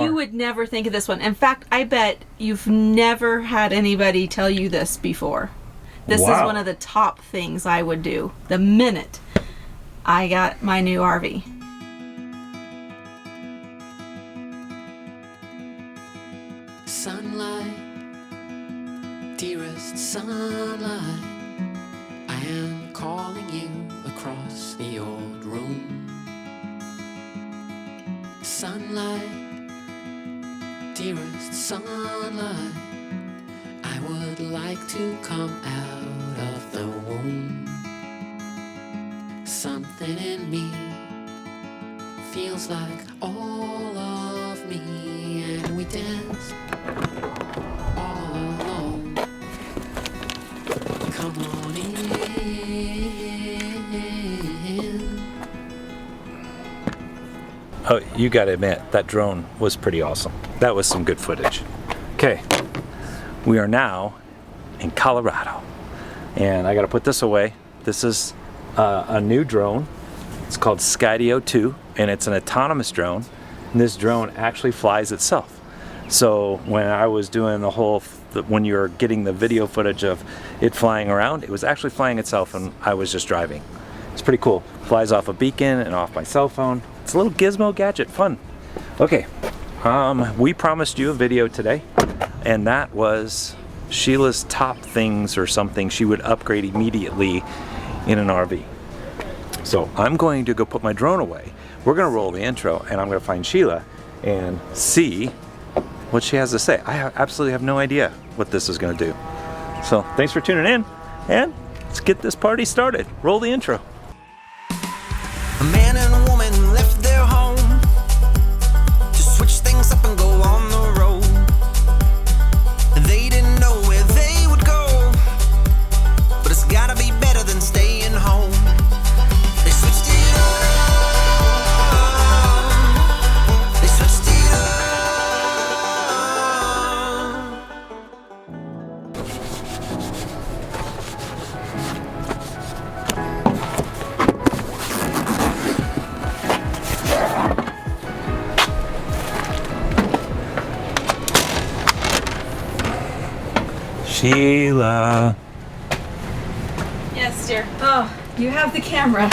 You would never think of this one. In fact, I bet you've never had anybody tell you this before. This is one of the top things I would do the minute I got my new RV. Sunlight, dearest sunlight, I am calling you across the old room. Sunlight, dearest sunlight, I would like to come out of the womb. Something in me feels like all of me, and we dance all alone. Come on in. Oh, you gotta admit, that drone was pretty awesome. That was some good footage. Okay, we are now in Colorado, and I gotta put this away. This is a new drone. It's called Skydio 2, and it's an autonomous drone. And this drone actually flies itself. So when I was doing the whole, when you were getting the video footage of it flying around, it was actually flying itself, and I was just driving. It's pretty cool. Flies off a beacon and off my cell phone. It's a little gizmo gadget, fun. Okay, we promised you a video today, and that was Sheila's top things or something she would upgrade immediately in an RV. So I'm going to go put my drone away. We're gonna roll the intro, and I'm gonna find Sheila and see what she has to say. I absolutely have no idea what this is gonna do. So thanks for tuning in, and let's get this party started. Roll the intro. A man and a woman left their home to switch things up and go on the road. They didn't know where they would go, but it's gotta be better than staying home. They switched it up. They switched it Sheila. Yes, dear. Oh, you have the camera.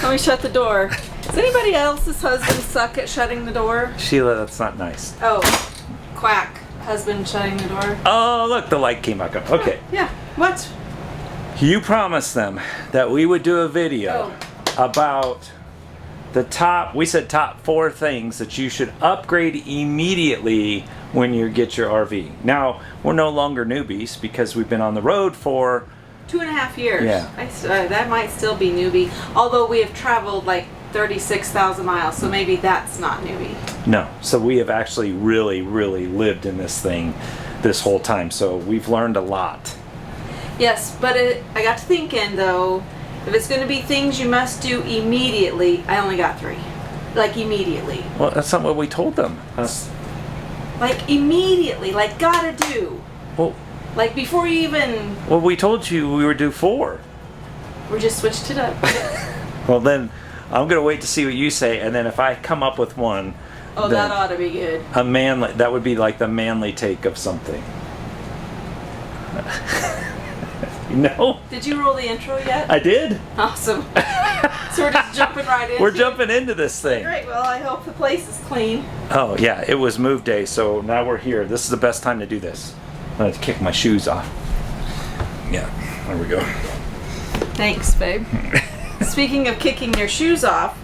Let me shut the door. Does anybody else's husband suck at shutting the door? Sheila, that's not nice. Oh, quack. Husband shutting the door. Oh, look, the light came back up. Okay. Yeah. What? You promised them that we would do a video about the top, we said top 4 things that you should upgrade immediately when you get your RV. Now, we're no longer newbies because we've been on the road for 2.5 years. Yeah. That might still be newbie, although we have traveled like 36,000 miles, so maybe that's not newbie. No, so we have actually really lived in this thing this whole time, so we've learned a lot. Yes, but I got to thinking though, if it's going to be things you must do immediately, I only got 3. Like immediately. Well, that's not what we told them. Like immediately, like gotta do. Well, like before you even... Well, we told you we would do 4. We just switched it up. Well, then I'm going to wait to see what you say, and then if I come up with one... Oh, that ought to be good. A manly, that would be like the manly take of something. No? Did you roll the intro yet? I did. Awesome. So we're just jumping right in. We're jumping into this thing. Great. Well, I hope the place is clean. Oh, yeah. It was move day, so now we're here. This is the best time to do this. I'm going to kick my shoes off. Yeah. There we go. Thanks, babe. Speaking of kicking your shoes off,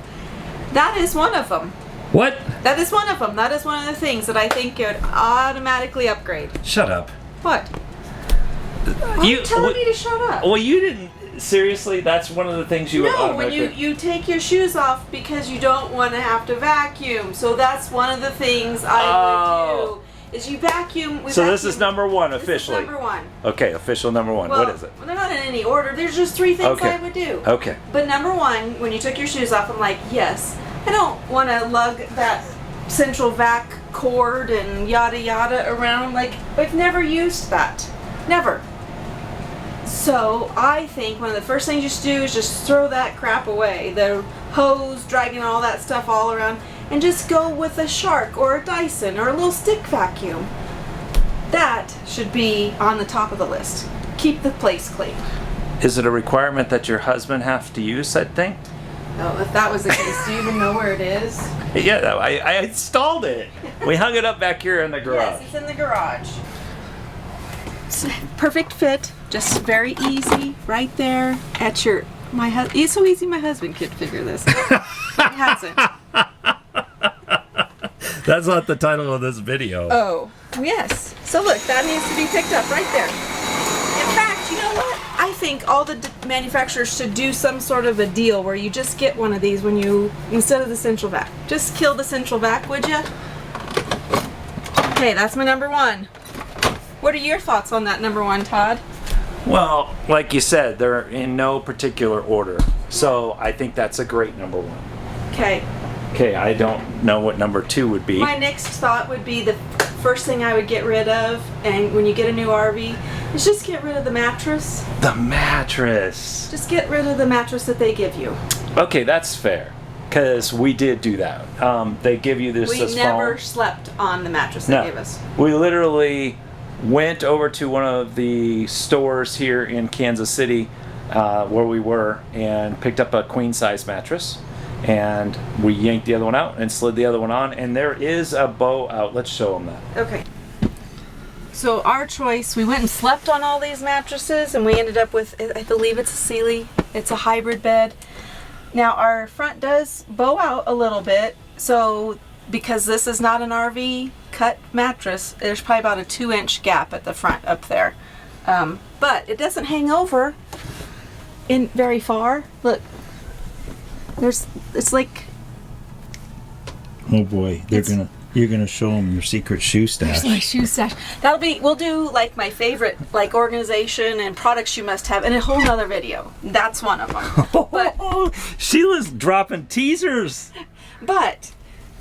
that is one of them. What? That is one of them. That is one of the things that I think you would automatically upgrade. Shut up. What? Why are you telling me to shut up? Well, you didn't. Seriously, that's one of the things you would automatically... No, when you take your shoes off because you don't want to have to vacuum. So that's one of the things I would do. Is you vacuum. So this is number 1 officially. This is number 1. Okay, official number 1. Well, what is it? Well, they're not in any order. There's just 3 things I would do. Okay. But number 1, when you took your shoes off, I'm like, yes, I don't want to lug that central vac cord and yada yada around. Like, I've never used that. Never. So I think one of the first things you should do is just throw that crap away. The hose dragging all that stuff all around, and just go with a Shark or a Dyson or a little stick vacuum. That should be on the top of the list. Keep the place clean. Is it a requirement that your husband have to use that thing? Oh, if that was the case, do you even know where it is? Yeah, I installed it. We hung it up back here in the garage. Yes, it's in the garage. It's a perfect fit, just very easy, right there at your, it's so easy my husband could figure this out. He hasn't. That's not the title of this video. Oh, yes. So look, that needs to be picked up right there. In fact, you know what? I think all the manufacturers should do some sort of a deal where you just get one of these when you, instead of the central vac. Just kill the central vac, would you? Okay, that's my number one. What are your thoughts on that number one, Todd? Well, like you said, they're in no particular order. So I think that's a great number one. Okay. Okay, I don't know what number two would be. My next thought would be the first thing I would get rid of, and when you get a new RV, is just get rid of the mattress. The mattress. Just get rid of the mattress that they give you. Okay, that's fair. Because we did do that. They give you this We foam. never slept on the mattress they gave us. We literally went over to one of the stores here in Kansas City where we were and picked up a queen size mattress, and we yanked the other one out and slid the other one on, and there is a bow out. Let's show them that. Okay. So our choice, we went and slept on all these mattresses, and we ended up with, I believe it's a Sealy. It's a hybrid bed. Now our front does bow out a little bit, so because this is not an RV cut mattress, there's probably about a 2-inch gap at the front up there. But it doesn't hang over in very far. Look, it's like, oh boy, you're gonna show them your secret shoe stash. my shoe stash. We'll do like my favorite like organization and products you must have in a whole nother video. That's one of them. But Sheila's dropping teasers. But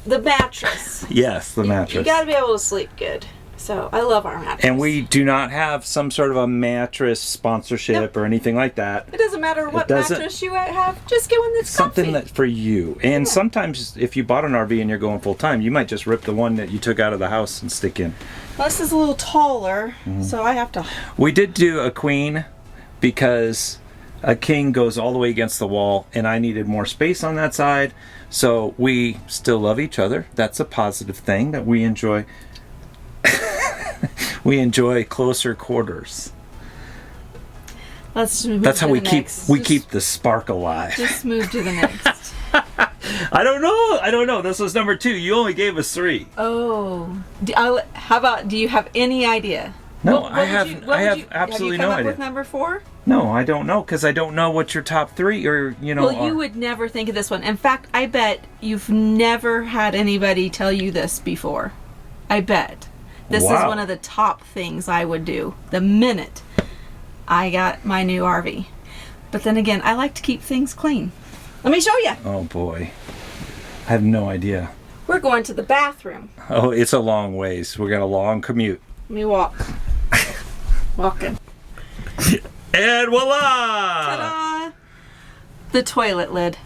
the mattress. Yes, the mattress. You gotta be able to sleep good. So I love our mattress. And we do not have some sort of a mattress sponsorship or anything like that. It doesn't matter what mattress you have. Just get one that's something comfy. that for you. And sometimes if you bought an RV and you're going full time, you might just rip the one that you took out of the house and stick in. Well, this is a little taller, so I have to. We did do a queen because a king goes all the way against the wall, and I needed more space on that side. So we still love each other. That's a positive thing that we enjoy. We enjoy closer quarters. Let's move That's to how we the keep next. keep the spark alive. Just move to the next. I don't know. This was number 2. You only gave us 3. Oh, how about? Do you have any idea? No, What I would have. you- what I would have you- absolutely have you come no up idea. with number 4? No, I don't know because I don't know what your top 3 or Well, are. you would never think of this one. In fact, I bet you've never had anybody tell you this before. I bet. This is Wow. one of the top things I would do the minute I got my new RV. But then again, I like to keep things clean. Let me show you. Oh boy, I have no idea. We're going to the bathroom. Oh, it's a long ways. We got a long commute. Let me walk. Walking. And voila! Ta-da! The toilet lid.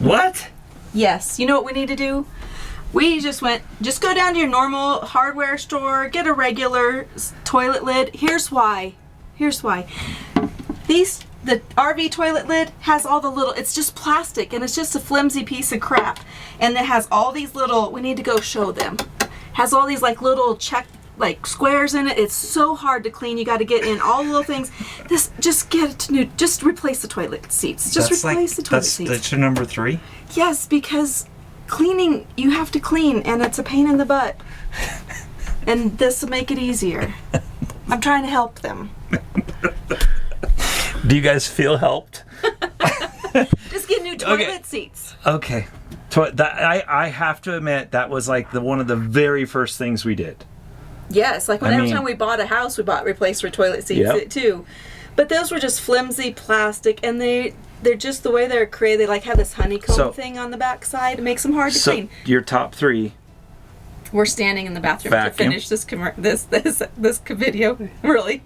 What? Yes. You know what we need to do? We just go down to your normal hardware store, get a regular toilet lid. Here's why. The RV toilet lid has all the little, it's just plastic and it's just a flimsy piece of crap. And it has all these little, we need to go show them. Has all these like little squares in it. It's so hard to clean. You got to get in all the little things. Just replace the toilet seats. Just replace the toilet seats. That's your number 3? Yes, because cleaning, you have to clean, and it's a pain in the butt. And this will make it easier. I'm trying to help them. Do you guys feel helped? Just get new toilet seats. Okay. I have to admit that was like one of the very first things we did. Yes, like every time we bought a house, we replaced for toilet seats too. But those were just flimsy plastic, and they're just the way they're created. They like have this honeycomb thing on the back side. It makes them hard to clean. Your top 3. We're standing in the bathroom Vacuum. to finish this video. Really.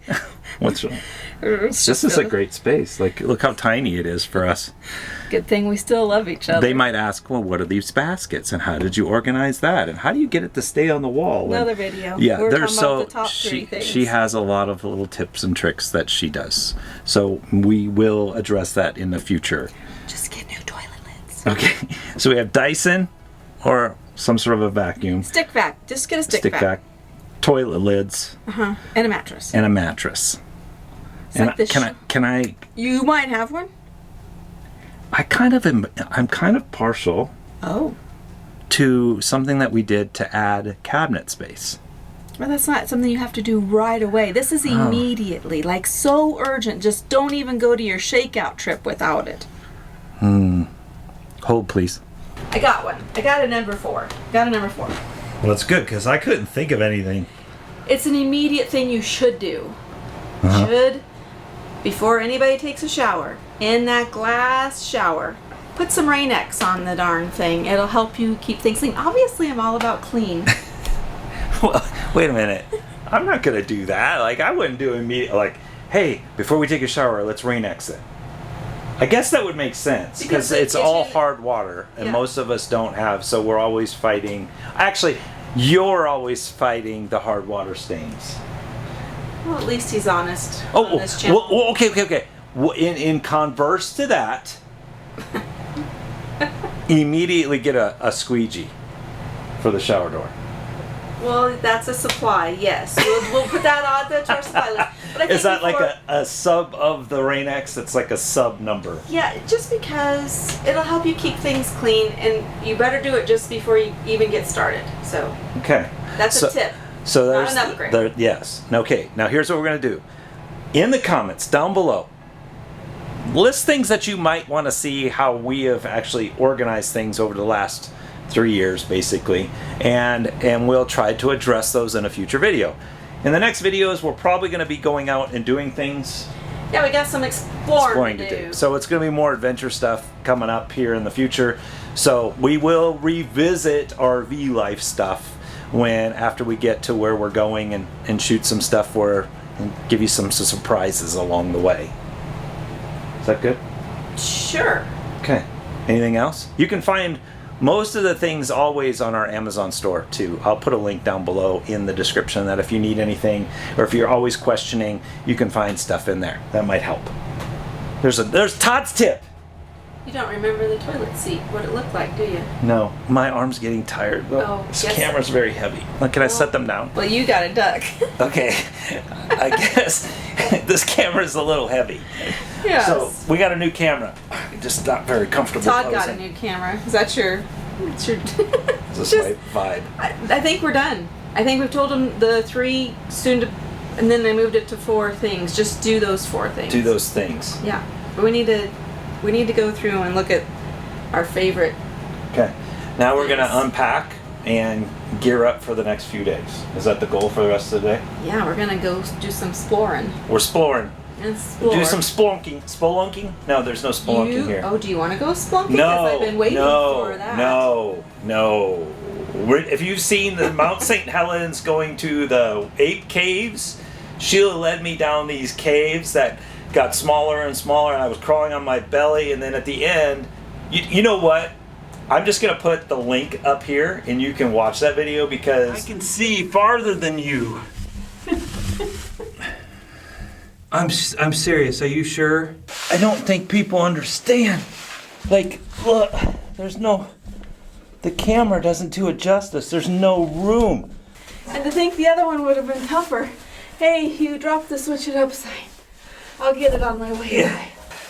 What's wrong? It's This just is a really- great space. Like, look how tiny it is for us. Good thing we still love each other. They might ask, well, what are these baskets, and how did you organize that, and how do you get it to stay on the wall? Another And, video. Yeah, We're there's talking about so the top three things. she has a lot of little tips and tricks that she does. So we will address that in the future. Just get new toilet lids. Okay, so we have Dyson or some sort of a vacuum. Stick vac. Just get a stick vac. vac, toilet lids, And a mattress. and a mattress. It's And like this can I? You might have one. I'm kind of partial Oh. to something that we did to add cabinet space. Well, that's not something you have to do right away. This is immediately, like so urgent. Just don't even go to your shakeout trip without it. Hold, please. I got one. I got a number 4. Got a number 4. Well, that's good because I couldn't think of anything. It's an immediate thing you should do. Should, before anybody takes a shower, in that glass shower, put some Rain-X on the darn thing. It'll help you keep things clean. Obviously, I'm all about clean. Well, wait a minute. I'm not gonna do that. Like, I wouldn't do immediate. Like, hey, before we take a shower, let's Rain-X it. I guess that would make sense because Because it's it all gives you- hard water, and Yeah. most of us don't have. So we're always fighting. Actually, you're always fighting the hard water stains. Well, at least he's honest on this channel. well, okay. Well, in converse to that, immediately get a squeegee for the shower door. Well, that's a supply, yes. We'll put that on to our supply list. But I think Is that like before- a sub of the Rain-X? It's like a sub number. Yeah, just because it'll help you keep things clean, and you better do it just before you even get started. So Okay. that's So- a tip. So Not there's an upgrade. Yes. Okay. Now here's what we're gonna do. In the comments down below, list things that you might want to see how we have actually organized things over the last 3 years, basically, and we'll try to address those in a future video. In the next videos, we're probably going to be going out and doing things. Yeah, we got some exploring To to do. do. So it's going to be more adventure stuff coming up here in the future. So we will revisit RV life stuff after we get to where we're going and shoot some stuff and give you some surprises along the way. Is that good? Sure. Okay. Anything else? You can find most of the things always on our Amazon store too. I'll put a link down below in the description that if you need anything or if you're always questioning, you can find stuff in there. That might help. There's Todd's tip. You don't remember the toilet seat, what it looked like, do you? No, my arm's getting tired. Oh, This yes. camera's very heavy. Can I set them down? Well, you got a duck. Okay. I guess this camera's a little heavy. Yes. So we got a new camera. Just not very comfortable. Todd got a posing. new camera. Is that your... It's your Is this just- my vibe? I think we're done. I think we've told them the 3 soon to... And then they moved it to 4 things. Just do those 4 things. Do those things. Yeah. But we need to go through and look at our favorite. Okay. Now we're going Yes. to unpack and gear up for the next few days. Is that the goal for the rest of the day? Yeah, we're gonna go do some exploring. We're exploring. And explore. Do some spelunking. Spelunking? No, there's no spelunking here. Oh, do you want to go spelunking? No, 'Cause I've been waiting for that. no. If you've seen the Mount St. Helens going to the ape caves, Sheila led me down these caves that got smaller and smaller, and I was crawling on my belly, and then at the end, you know what? I'm just going to put the link up here, and you can watch that video because I can see farther than you. I'm serious. Are you sure? I don't think people understand. Like, look, the camera doesn't do it justice. There's no room. And to think the other one would have been tougher. Hey, you dropped the switch it up sign. I'll get it on my way. Yeah.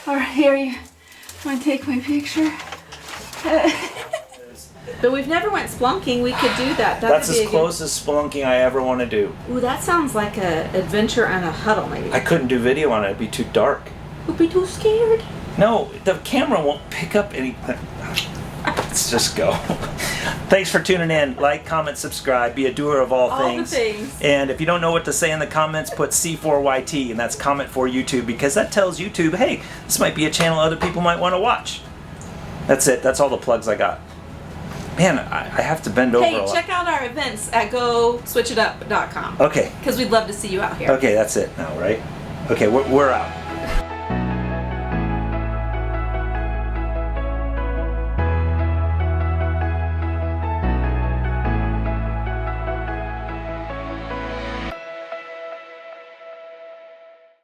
All right, here you want to take my picture. But we've never went splunking. We could do that. That's as close as spelunking I ever want to do. Ooh, that sounds like a adventure and a huddle, maybe. I couldn't do video on it. It'd be too dark. Would be too scared. No, the camera won't pick up anything. Let's just go. Thanks for tuning in. Like, comment, subscribe. Be a doer of all things. the things. And if you don't know what to say in the comments, put C4YT, and that's comment for YouTube, because that tells YouTube, hey, this might be a channel other people might want to watch. That's it. That's all the plugs I got. Man, I have to bend over a Hey, lot. check out our events at GoSwitchItUp.com. Okay. Because we'd love to see you out here. Okay, that's it now, right? Okay, we're out.